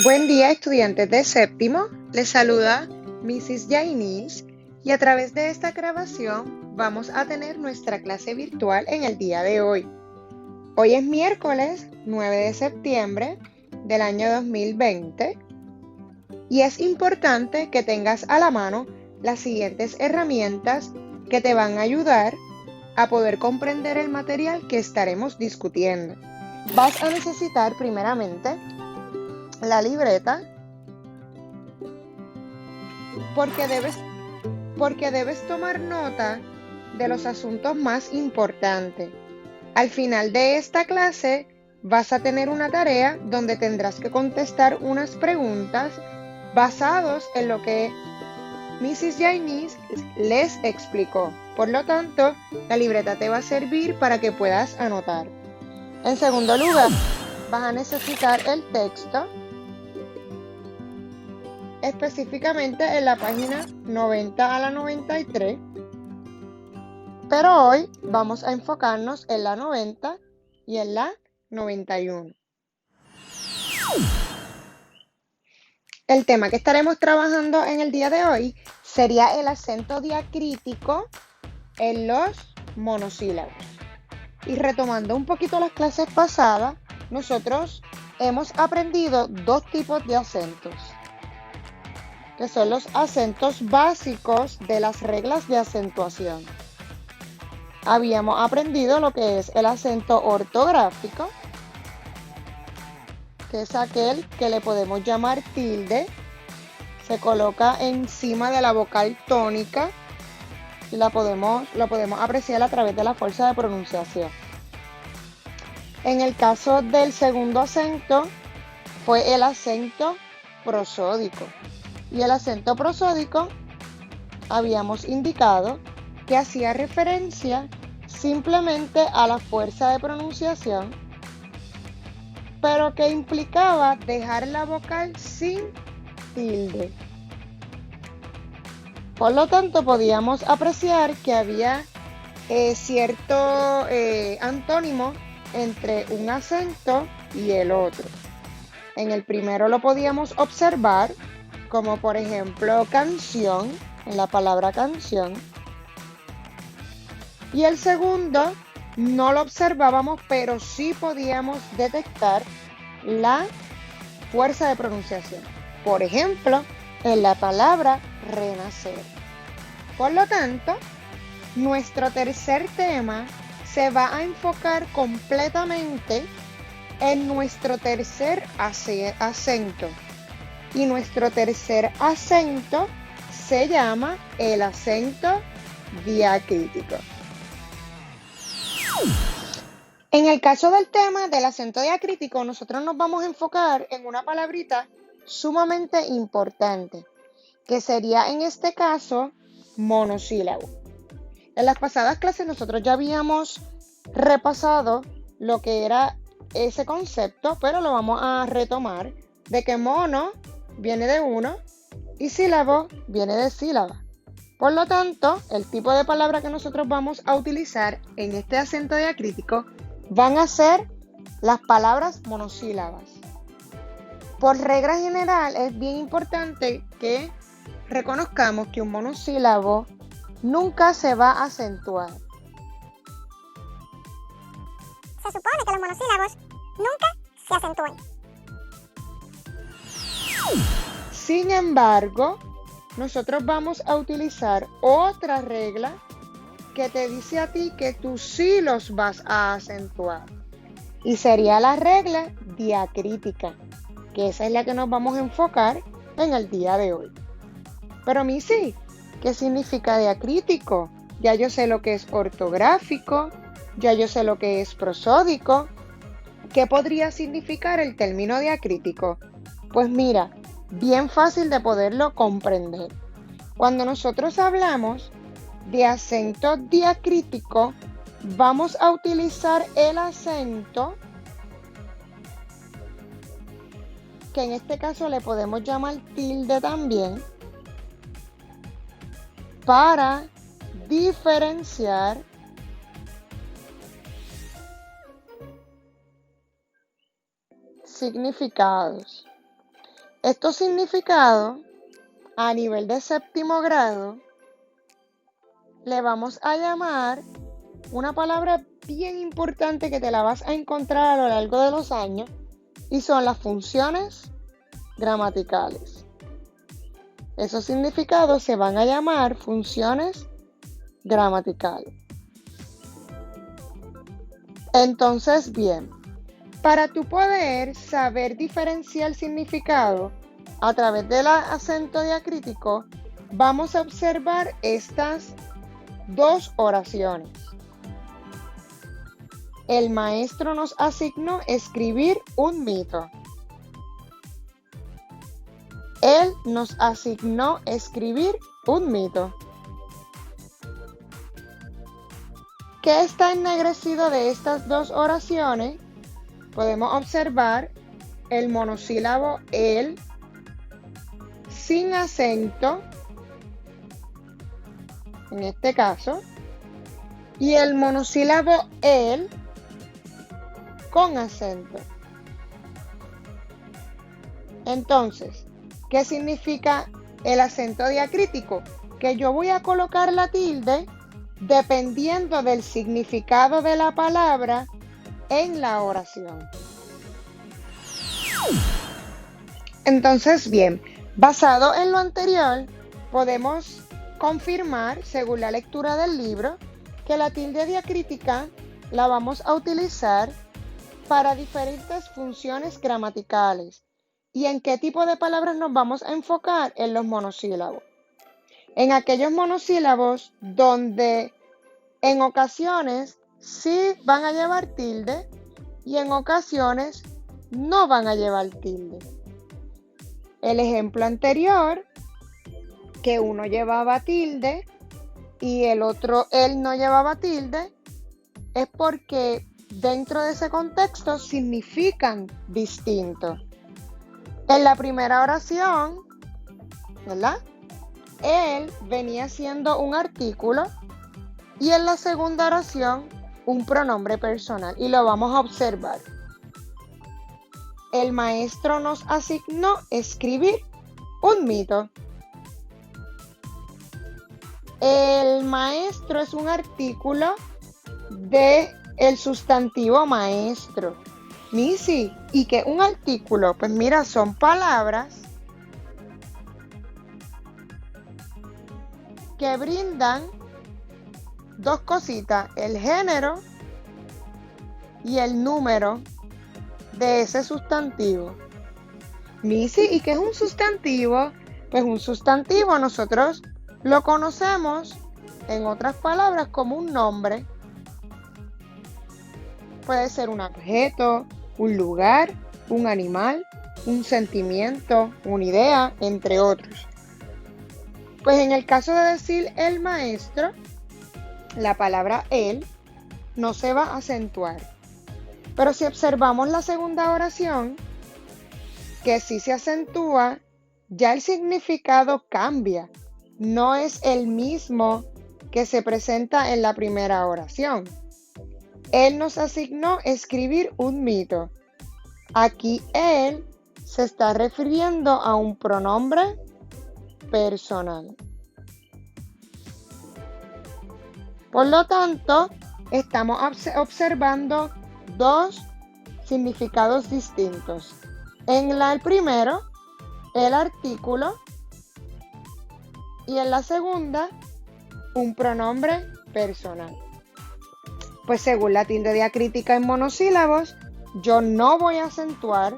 Buen día, estudiantes de séptimo. Les saluda Mrs. Jainis y a través de esta grabación vamos a tener nuestra clase virtual en el día de hoy. Hoy es miércoles 9 de septiembre del año 2020 y es importante que tengas a la mano las siguientes herramientas que te van a ayudar a poder comprender el material que estaremos discutiendo. Vas a necesitar primeramente la libreta porque debes tomar nota de los asuntos más importantes. Al final de esta clase vas a tener una tarea donde tendrás que contestar unas preguntas basados en lo que Mrs. Jainis les explicó. Por lo tanto, la libreta te va a servir para que puedas anotar. En segundo lugar, vas a necesitar el texto, específicamente en la página 90 a la 93, pero hoy vamos a enfocarnos en la 90 y en la 91. El tema que estaremos trabajando en el día de hoy sería el acento diacrítico en los monosílabos. Y retomando un poquito las clases pasadas, nosotros hemos aprendido dos tipos de acentos, que son los acentos básicos de las reglas de acentuación. Habíamos aprendido lo que es el acento ortográfico, que es aquel que le podemos llamar tilde, se coloca encima de la vocal tónica y lo podemos apreciar a través de la fuerza de pronunciación. En el caso del segundo acento fue el acento prosódico. Y el acento prosódico habíamos indicado que hacía referencia simplemente a la fuerza de pronunciación, pero que implicaba dejar la vocal sin tilde. Por lo tanto, podíamos apreciar que había cierto antónimo entre un acento y el otro. En el primero lo podíamos observar como por ejemplo canción, en la palabra canción. Y el segundo no lo observábamos, pero sí podíamos detectar la fuerza de pronunciación. Por ejemplo, en la palabra renacer. Por lo tanto, nuestro tercer tema se va a enfocar completamente en nuestro tercer acento. Y nuestro tercer acento se llama el acento diacrítico. En el caso del tema del acento diacrítico, nosotros nos vamos a enfocar en una palabrita sumamente importante, que sería en este caso monosílabo. En las pasadas clases nosotros ya habíamos repasado lo que era ese concepto, pero lo vamos a retomar, de que mono viene de uno y sílabo viene de sílaba. Por lo tanto, el tipo de palabra que nosotros vamos a utilizar en este acento diacrítico van a ser las palabras monosílabas. Por regla general, es bien importante que reconozcamos que un monosílabo nunca se va a acentuar. Se supone que los monosílabos nunca se acentúan. Sin embargo, nosotros vamos a utilizar otra regla que te dice a ti que tú sí los vas a acentuar. Y sería la regla diacrítica, que esa es la que nos vamos a enfocar en el día de hoy. Pero Missy, ¿qué significa diacrítico? Ya yo sé lo que es ortográfico, ya yo sé lo que es prosódico. ¿Qué podría significar el término diacrítico? Pues mira, bien fácil de poderlo comprender. Cuando nosotros hablamos de acento diacrítico, vamos a utilizar el acento, que en este caso le podemos llamar tilde también, para diferenciar significados. Estos significados, a nivel de séptimo grado, le vamos a llamar una palabra bien importante que te la vas a encontrar a lo largo de los años, y son las funciones gramaticales. Esos significados se van a llamar funciones gramaticales. Entonces, bien, para tú poder saber diferenciar significado a través del acento diacrítico, vamos a observar estas dos oraciones. El maestro nos asignó escribir un mito. Él nos asignó escribir un mito. ¿Qué está ennegrecido de estas dos oraciones? Podemos observar el monosílabo el sin acento, en este caso, y el monosílabo el con acento. Entonces, ¿qué significa el acento diacrítico? Que yo voy a colocar la tilde dependiendo del significado de la palabra en la oración. Entonces, bien, basado en lo anterior, podemos confirmar, según la lectura del libro, que la tilde diacrítica la vamos a utilizar para diferentes funciones gramaticales. ¿Y en qué tipo de palabras nos vamos a enfocar? En los monosílabos. En aquellos monosílabos donde en ocasiones sí van a llevar tilde y en ocasiones no van a llevar tilde. El ejemplo anterior, que uno llevaba tilde y el otro, él no llevaba tilde, es porque dentro de ese contexto significan distinto. En la primera oración, ¿verdad? Él venía siendo un artículo y en la segunda oración un pronombre personal, y lo vamos a observar. El maestro nos asignó escribir un mito. El maestro es un artículo del sustantivo maestro. Missy, ¿y qué es un artículo? Pues mira, son palabras que brindan dos cositas, el género y el número de ese sustantivo. Missy, ¿y qué es un sustantivo? Pues un sustantivo nosotros lo conocemos, en otras palabras, como un nombre. Puede ser un objeto, un lugar, un animal, un sentimiento, una idea, entre otros. Pues en el caso de decir el maestro, la palabra él no se va a acentuar. Pero si observamos la segunda oración, que sí se acentúa, ya el significado cambia. No es el mismo que se presenta en la primera oración. Él nos asignó escribir un mito. Aquí él se está refiriendo a un pronombre personal. Por lo tanto, estamos observando dos significados distintos. En el primero, el artículo, y en la segunda, un pronombre personal. Pues según la tilde diacrítica en monosílabos, yo no voy a acentuar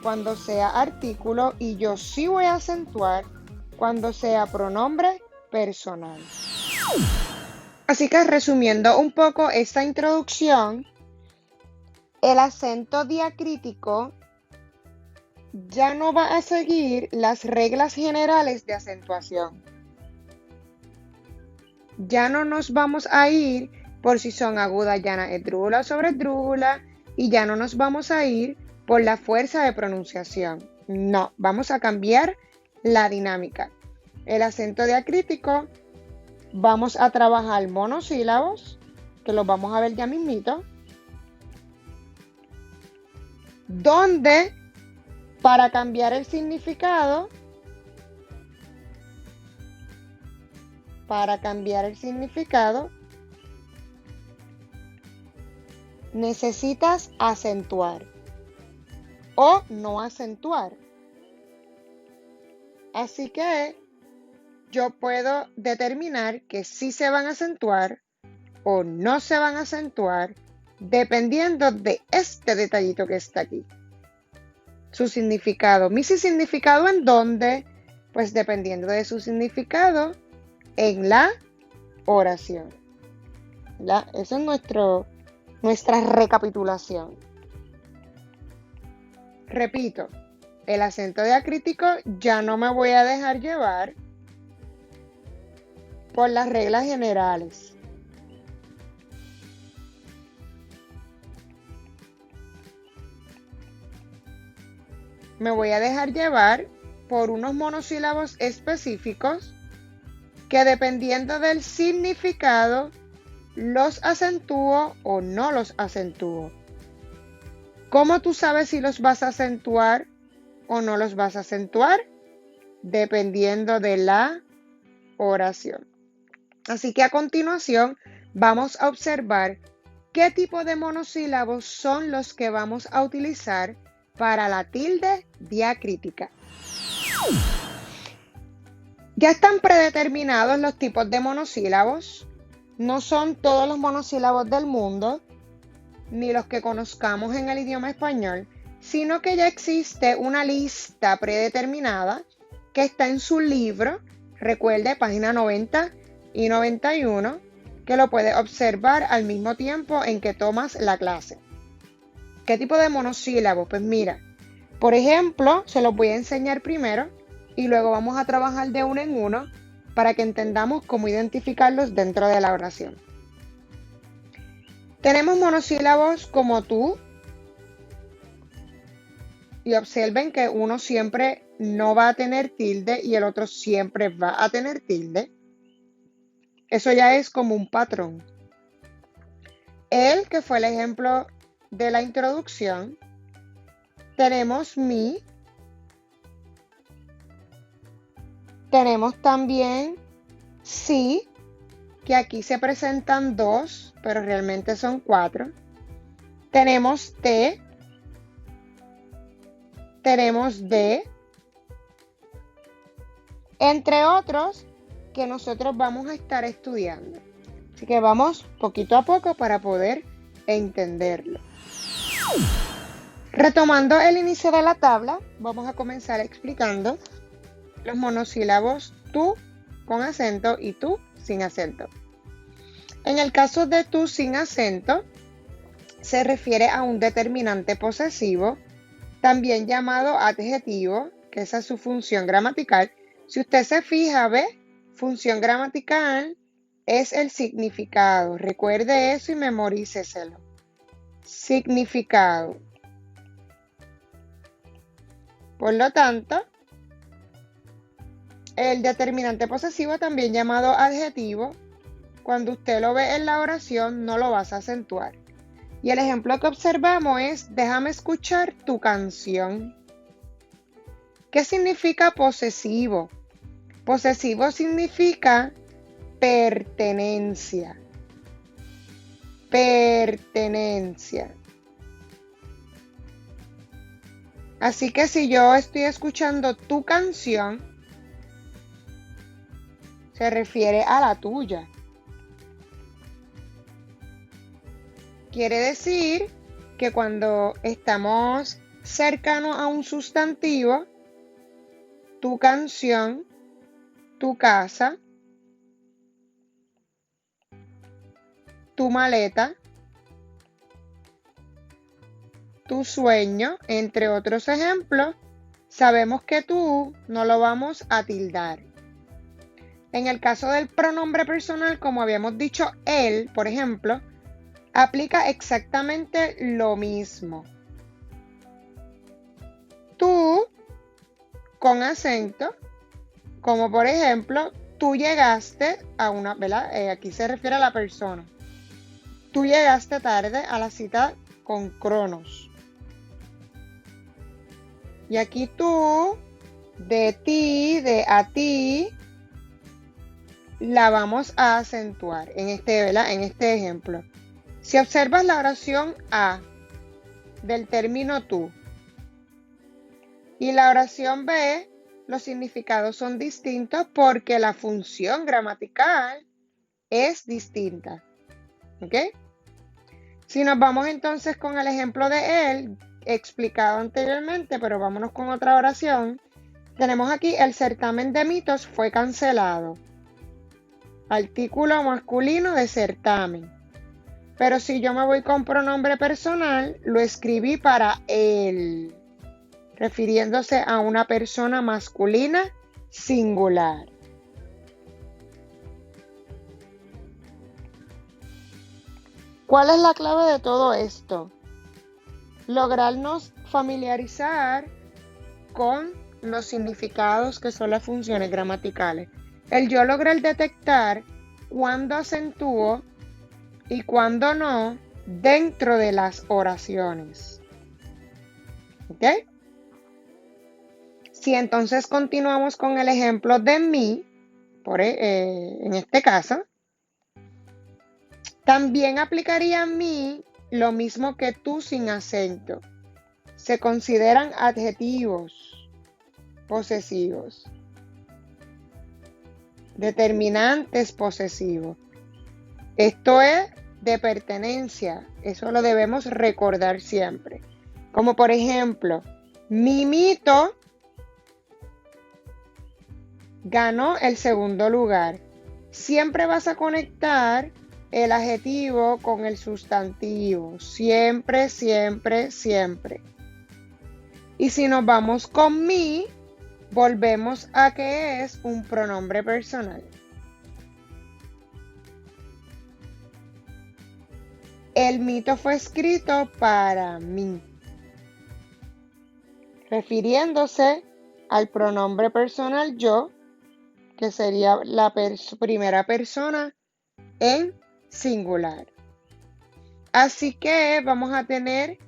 cuando sea artículo y yo sí voy a acentuar cuando sea pronombre personal. Así que resumiendo un poco esta introducción, el acento diacrítico ya no va a seguir las reglas generales de acentuación. Ya no nos vamos a ir por si son agudas, llanas, esdrújula o sobresdrújula, y ya no nos vamos a ir por la fuerza de pronunciación. No, vamos a cambiar la dinámica. El acento diacrítico, vamos a trabajar monosílabos, que los vamos a ver ya mismito, donde Para cambiar el significado, necesitas acentuar o no acentuar. Así que yo puedo determinar que sí se van a acentuar o no se van a acentuar dependiendo de este detallito que está aquí. Su significado. ¿Mi significado en dónde? Pues dependiendo de su significado en la oración. Eso es nuestra recapitulación. Repito, el acento diacrítico ya no me voy a dejar llevar por las reglas generales. Me voy a dejar llevar por unos monosílabos específicos que dependiendo del significado los acentúo o no los acentúo. ¿Cómo tú sabes si los vas a acentuar o no los vas a acentuar? Dependiendo de la oración. Así que a continuación vamos a observar qué tipo de monosílabos son los que vamos a utilizar para la tilde diacrítica. Ya están predeterminados los tipos de monosílabos. No son todos los monosílabos del mundo, ni los que conozcamos en el idioma español, sino que ya existe una lista predeterminada que está en su libro. Recuerde, página 90 y 91, que lo puedes observar al mismo tiempo en que tomas la clase. ¿Qué tipo de monosílabos? Pues mira, por ejemplo, se los voy a enseñar primero y luego vamos a trabajar de uno en uno para que entendamos cómo identificarlos dentro de la oración. Tenemos monosílabos como tú, y observen que uno siempre no va a tener tilde y el otro siempre va a tener tilde. Eso ya es como un patrón. El, que fue el ejemplo de la introducción. Tenemos mi. Tenemos también sí, que aquí se presentan dos, pero realmente son cuatro. Tenemos te. Tenemos de. Entre otros que nosotros vamos a estar estudiando. Así que vamos poquito a poco para poder entenderlo. Retomando el inicio de la tabla, vamos a comenzar explicando los monosílabos tú con acento y tú sin acento. En el caso de tú sin acento, se refiere a un determinante posesivo, también llamado adjetivo, que esa es su función gramatical. Si usted se fija, ve, función gramatical es el significado. Recuerde eso y memoríceselo. Significado. Por lo tanto, el determinante posesivo, también llamado adjetivo, cuando usted lo ve en la oración, no lo vas a acentuar. Y el ejemplo que observamos es, déjame escuchar tu canción. ¿Qué significa posesivo? Posesivo significa pertenencia. Pertenencia. Así que si yo estoy escuchando tu canción, se refiere a la tuya. Quiere decir que cuando estamos cercanos a un sustantivo, tu canción, tu casa, tu maleta, tu sueño, entre otros ejemplos, sabemos que tú no lo vamos a tildar. En el caso del pronombre personal, como habíamos dicho, él, por ejemplo, aplica exactamente lo mismo. Tú, con acento, como por ejemplo, tú llegaste a una, ¿verdad? Aquí se refiere a la persona. Tú llegaste tarde a la cita con Cronos. Y aquí tú, de ti, de a ti, la vamos a acentuar ¿verdad? En este ejemplo. Si observas la oración A del término tú y la oración B, los significados son distintos porque la función gramatical es distinta. ¿Ok? Si nos vamos entonces con el ejemplo de él, explicado anteriormente, pero vámonos con otra oración. Tenemos aquí el certamen de mitos fue cancelado. Artículo masculino de certamen. Pero si yo me voy con pronombre personal, lo escribí para él, refiriéndose a una persona masculina singular. ¿Cuál es la clave de todo esto? Lograrnos familiarizar con los significados que son las funciones gramaticales. El yo lograr detectar cuándo acentúo y cuándo no dentro de las oraciones. ¿Ok? Si entonces continuamos con el ejemplo de mí, en este caso, también aplicaría a mí lo mismo que tú sin acento. Se consideran adjetivos posesivos, determinantes posesivos. Esto es de pertenencia, eso lo debemos recordar siempre. Como por ejemplo, Mimito ganó el segundo lugar. Siempre vas a conectar el adjetivo con el sustantivo. Siempre, siempre, siempre. Y si nos vamos con mi, volvemos a que es un pronombre personal. El mito fue escrito para mí, refiriéndose al pronombre personal yo, que sería la primera persona en singular. Así que vamos a tener,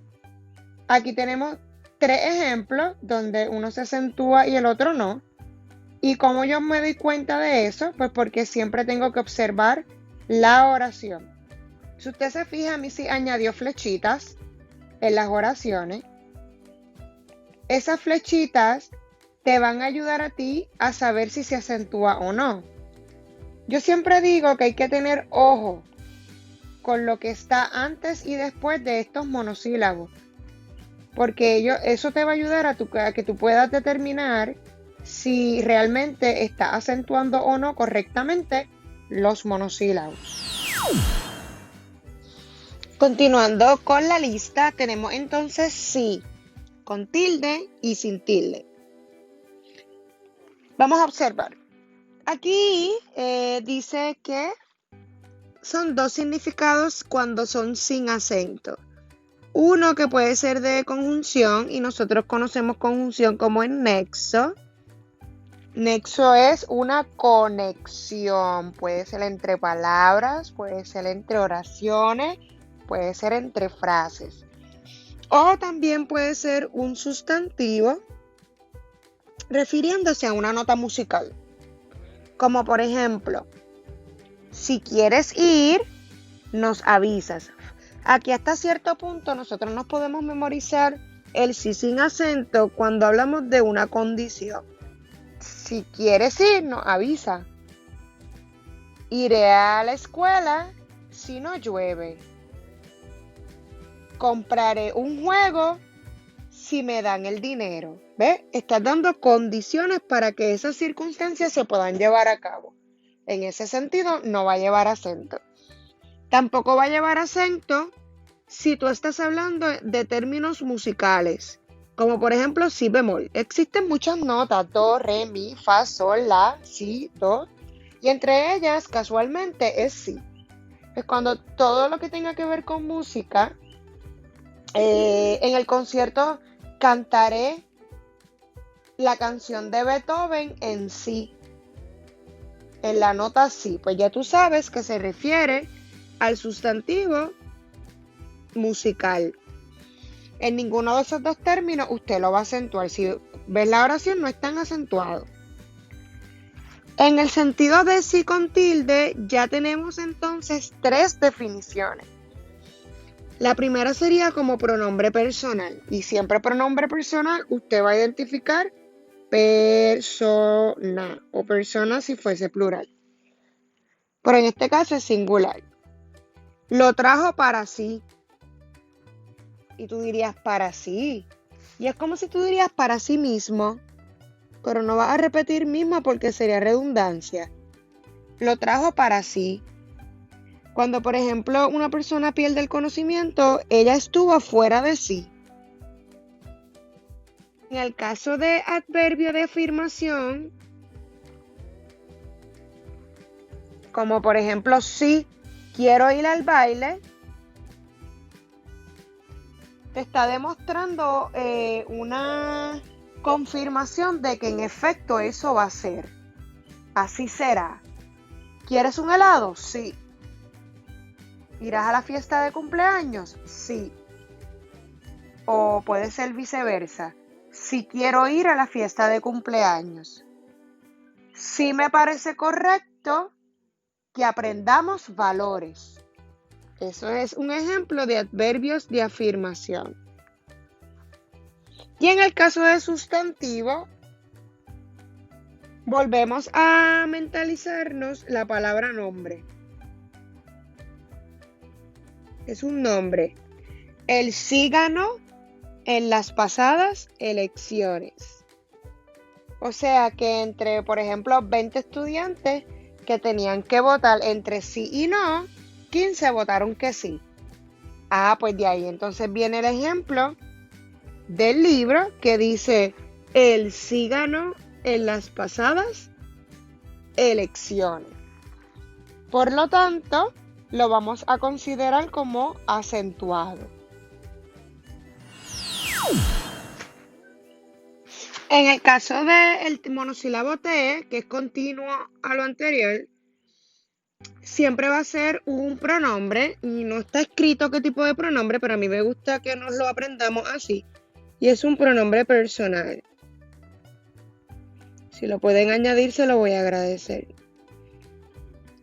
aquí tenemos 3 ejemplos donde uno se acentúa y el otro no. ¿Y cómo yo me doy cuenta de eso? Pues porque siempre tengo que observar la oración. Si usted se fija, a mí sí añadió flechitas en las oraciones. Esas flechitas te van a ayudar a ti a saber si se acentúa o no. Yo siempre digo que hay que tener ojo con lo que está antes y después de estos monosílabos, porque eso te va a ayudar a que tú puedas determinar si realmente está acentuando o no correctamente los monosílabos. Continuando con la lista, tenemos entonces sí, con tilde y sin tilde. Vamos a observar. Aquí dice que son 2 significados cuando son sin acento. Uno que puede ser de conjunción y nosotros conocemos conjunción como el nexo. Nexo es una conexión, puede ser entre palabras, puede ser entre oraciones, puede ser entre frases. O también puede ser un sustantivo refiriéndose a una nota musical. Como por ejemplo, si quieres ir, nos avisas. Aquí hasta cierto punto nosotros nos podemos memorizar el sí sin acento cuando hablamos de una condición. Si quieres ir, nos avisa. Iré a la escuela si no llueve. Compraré un juego si me dan el dinero. ¿Ves? Estás dando condiciones para que esas circunstancias se puedan llevar a cabo. En ese sentido, no va a llevar acento. Tampoco va a llevar acento si tú estás hablando de términos musicales, como por ejemplo si bemol. Existen muchas notas, do, re, mi, fa, sol, la, si, do, y entre ellas casualmente es si. Es cuando todo lo que tenga que ver con música, en el concierto cantaré la canción de Beethoven en si, en la nota si, pues ya tú sabes que se refiere al sustantivo musical. En ninguno de esos dos términos usted lo va a acentuar. Si ves la oración, no es tan acentuado. En el sentido de sí con tilde, ya tenemos entonces 3 definiciones. La primera sería como pronombre personal. Y siempre pronombre personal, usted va a identificar persona o persona si fuese plural. Pero en este caso es singular. Lo trajo para sí. Y tú dirías para sí. Y es como si tú dirías para sí mismo. Pero no vas a repetir mismo porque sería redundancia. Lo trajo para sí. Cuando, por ejemplo, una persona pierde el conocimiento, ella estuvo fuera de sí. En el caso de adverbio de afirmación, como por ejemplo, sí, quiero ir al baile, te está demostrando una confirmación de que en efecto eso va a ser. Así será. ¿Quieres un helado? Sí. ¿Irás a la fiesta de cumpleaños? Sí. O puede ser viceversa. Sí quiero ir a la fiesta de cumpleaños. Sí me parece correcto que aprendamos valores. Eso es un ejemplo de adverbios de afirmación. Y en el caso de sustantivo, volvemos a mentalizarnos la palabra nombre. Es un nombre. El sí ganó en las pasadas elecciones. O sea que entre, por ejemplo, 20 estudiantes que tenían que votar entre sí y no, 15 votaron que sí. Pues de ahí entonces viene el ejemplo del libro que dice, el sí ganó en las pasadas elecciones. Por lo tanto, lo vamos a considerar como acentuado. En el caso del monosílabo T, que es continuo a lo anterior, siempre va a ser un pronombre y no está escrito qué tipo de pronombre, pero a mí me gusta que nos lo aprendamos así. Y es un pronombre personal. Si lo pueden añadir, se lo voy a agradecer.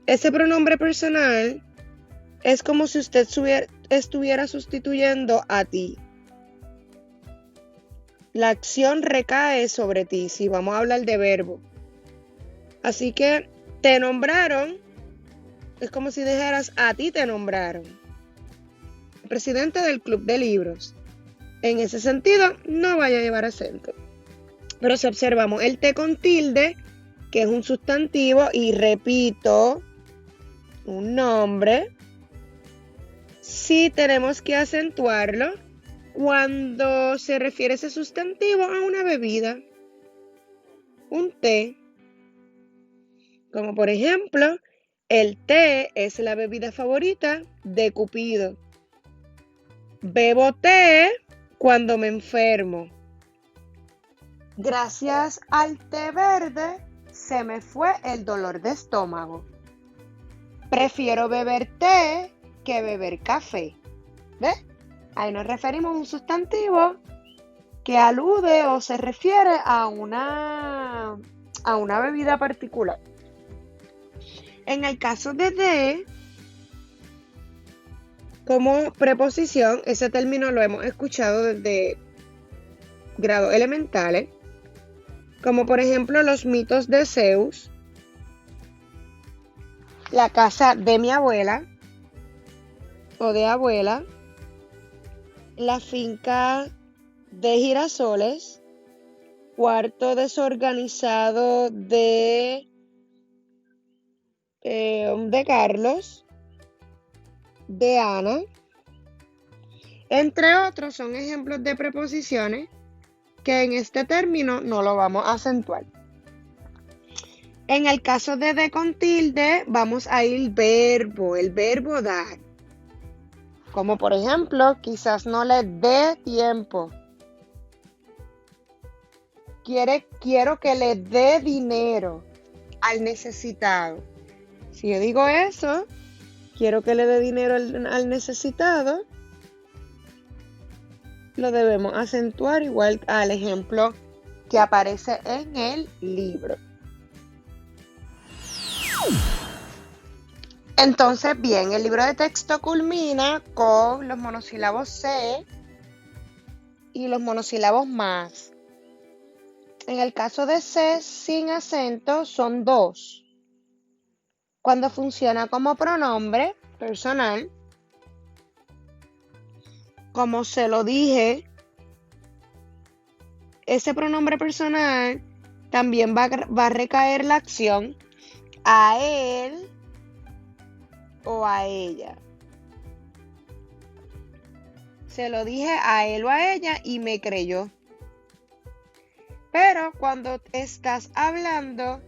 Ese pronombre personal es como si usted estuviera sustituyendo a ti. La acción recae sobre ti, si vamos a hablar de verbo. Así que te nombraron, es como si dijeras a ti te nombraron. El presidente del club de libros. En ese sentido, no vaya a llevar acento. Pero si observamos el T con tilde, que es un sustantivo, y repito, un nombre, sí tenemos que acentuarlo cuando se refiere ese sustantivo a una bebida, un té. Como por ejemplo, el té es la bebida favorita de Cupido. Bebo té cuando me enfermo. Gracias al té verde se me fue el dolor de estómago. Prefiero beber té que beber café. ¿Ves? Ahí nos referimos a un sustantivo que alude o se refiere a una bebida particular. En el caso de como preposición, ese término lo hemos escuchado desde grados elementales, como por ejemplo los mitos de Zeus, la casa de mi abuela o de abuela, la finca de girasoles, cuarto desorganizado de Carlos, de Ana, entre otros son ejemplos de preposiciones que en este término no lo vamos a acentuar. En el caso de con tilde vamos a ir el verbo dar. Como por ejemplo, quizás no le dé tiempo. Quiero que le dé dinero al necesitado. Si yo digo eso, quiero que le dé dinero al necesitado, lo debemos acentuar igual al ejemplo que aparece en el libro. Entonces, bien, el libro de texto culmina con los monosílabos se y los monosílabos más. En el caso de se sin acento son 2. Cuando funciona como pronombre personal, como se lo dije, ese pronombre personal también va a recaer la acción a él o a ella. Se lo dije a él o a ella y me creyó. Pero cuando estás hablando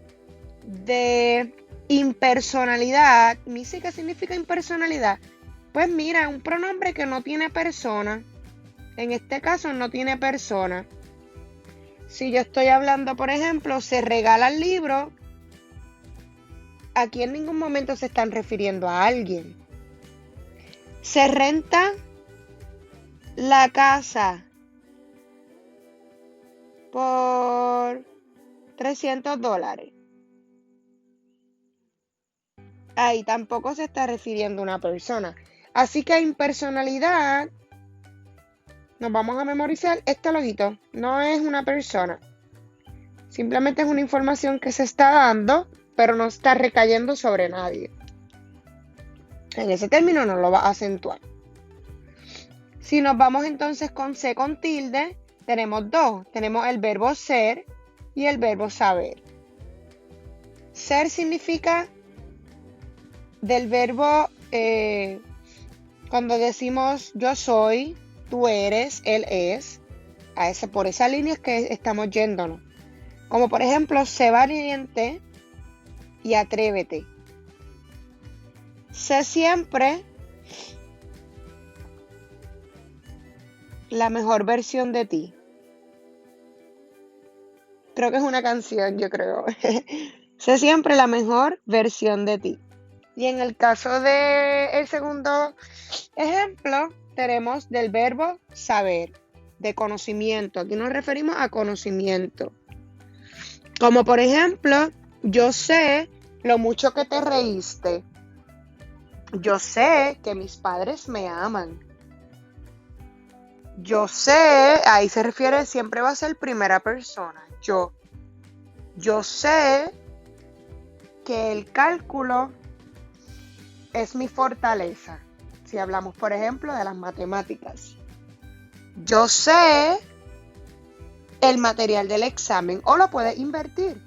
de impersonalidad, ¿sí qué significa impersonalidad? Pues mira, un pronombre que no tiene persona. En este caso no tiene persona. Si yo estoy hablando, por ejemplo, se regala el libro, aquí en ningún momento se están refiriendo a alguien. Se renta la casa por $300. Ahí tampoco se está refiriendo a una persona. Así que impersonalidad, nos vamos a memorizar este loguito. No es una persona. Simplemente es una información que se está dando, pero no está recayendo sobre nadie. En ese término no lo va a acentuar. Si nos vamos entonces con se con tilde, tenemos 2. Tenemos el verbo ser y el verbo saber. Ser significa del verbo, cuando decimos yo soy, tú eres, él es, por esa línea es que estamos yéndonos. Como por ejemplo, sé valiente y atrévete. Sé siempre la mejor versión de ti. Creo que es una canción, yo creo. Sé siempre la mejor versión de ti. Y en el caso del segundo ejemplo, tenemos del verbo saber, de conocimiento. Aquí nos referimos a conocimiento. Como por ejemplo, yo sé lo mucho que te reíste. Yo sé que mis padres me aman. Yo sé, ahí se refiere, siempre va a ser primera persona. Yo sé que el cálculo es mi fortaleza. Si hablamos, por ejemplo, de las matemáticas. Yo sé el material del examen, o lo puedes invertir.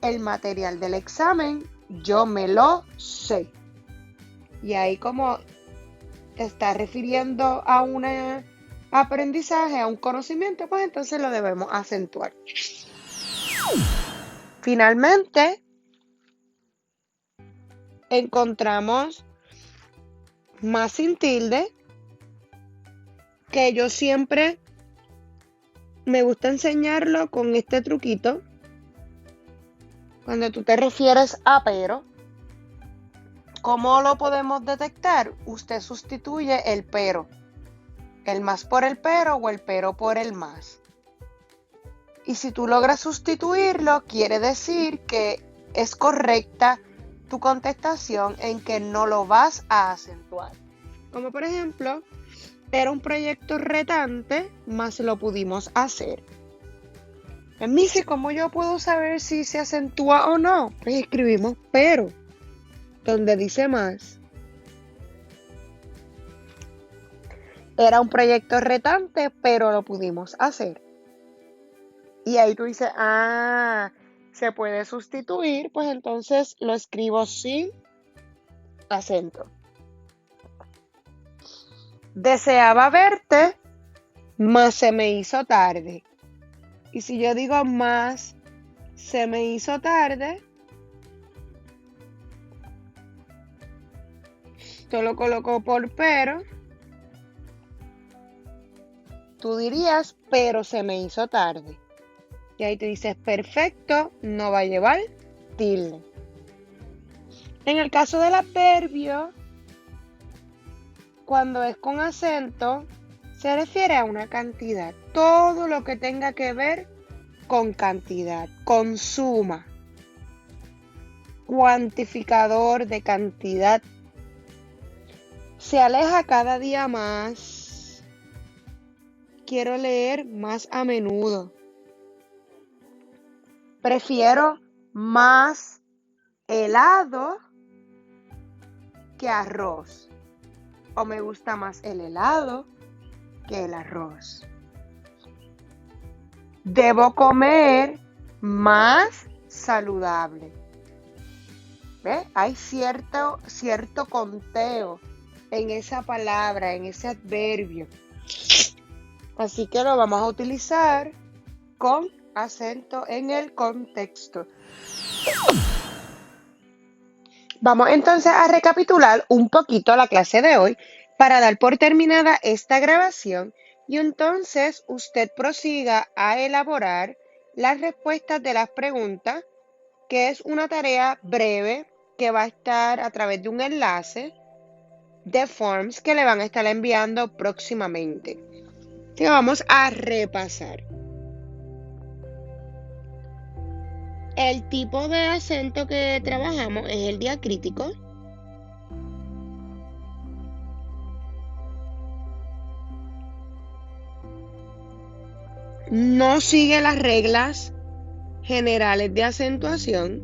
El material del examen, yo me lo sé. Y ahí como te está refiriendo a un aprendizaje, a un conocimiento, pues entonces lo debemos acentuar. Finalmente, encontramos más sin tilde, que yo siempre me gusta enseñarlo con este truquito. Cuando tú te refieres a pero, ¿cómo lo podemos detectar? Usted sustituye el pero. El más por el pero o el pero por el más. Y si tú logras sustituirlo, quiere decir que es correcta tu contestación, en que no lo vas a acentuar. Como por ejemplo, era un proyecto retante, mas lo pudimos hacer. Missy, ¿cómo yo puedo saber si se acentúa o no? Pues escribimos pero, donde dice más. Era un proyecto retante, pero lo pudimos hacer. Y ahí tú dices, se puede sustituir, pues entonces lo escribo sin acento. Deseaba verte, mas se me hizo tarde. Y si yo digo más se me hizo tarde, esto lo coloco por pero. Tú dirías, pero se me hizo tarde. Y ahí te dices, perfecto, no va a llevar tilde. En el caso del adverbio, cuando es con acento, Se refiere a una cantidad, todo lo que tenga que ver con cantidad, con suma, cuantificador de cantidad. Se aleja cada día más. Quiero leer más a menudo. Prefiero más helado que arroz. O me gusta más el helado que el arroz. Debo comer más saludable. ¿Ves? Hay cierto conteo en esa palabra, en ese adverbio. Así que lo vamos a utilizar con acento en el contexto. Vamos entonces a recapitular un poquito la clase de hoy para dar por terminada esta grabación y entonces usted prosiga a elaborar las respuestas de las preguntas, que es una tarea breve que va a estar a través de un enlace de Forms que le van a estar enviando próximamente. Así que vamos a repasar. El tipo de acento que trabajamos es el diacrítico. No sigue las reglas generales de acentuación.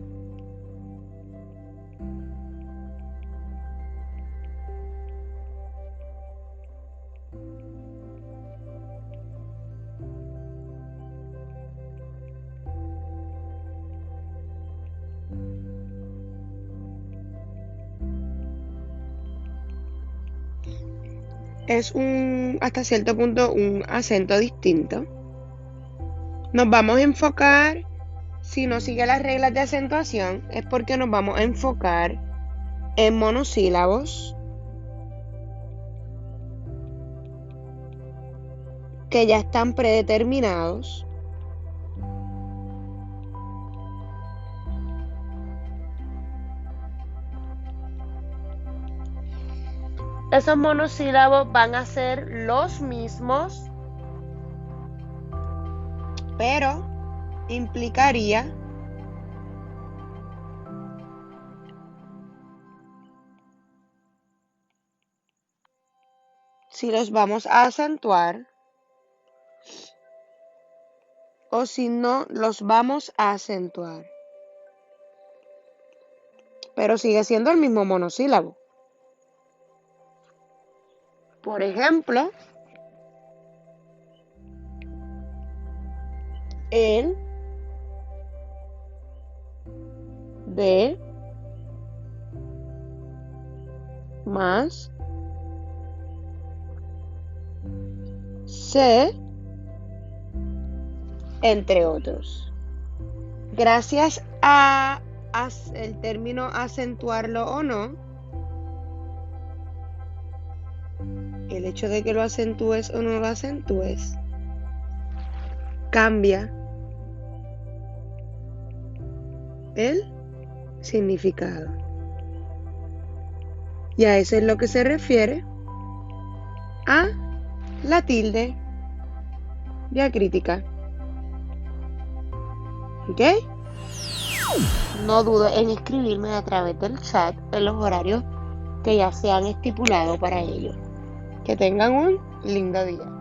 Es hasta cierto punto un acento distinto. Nos vamos a enfocar, si no sigue las reglas de acentuación, es porque nos vamos a enfocar en monosílabos que ya están predeterminados. Esos monosílabos van a ser los mismos, pero implicaría si los vamos a acentuar o si no los vamos a acentuar. Pero sigue siendo el mismo monosílabo. Por ejemplo, el de más se, entre otros. Gracias a el término acentuarlo o no, el hecho de que lo acentúes o no lo acentúes cambia el significado. Y a eso es lo que se refiere a la tilde diacrítica. ¿Ok? No dudes en escribirme a través del chat en los horarios que ya se han estipulado para ello. Que tengan un lindo día.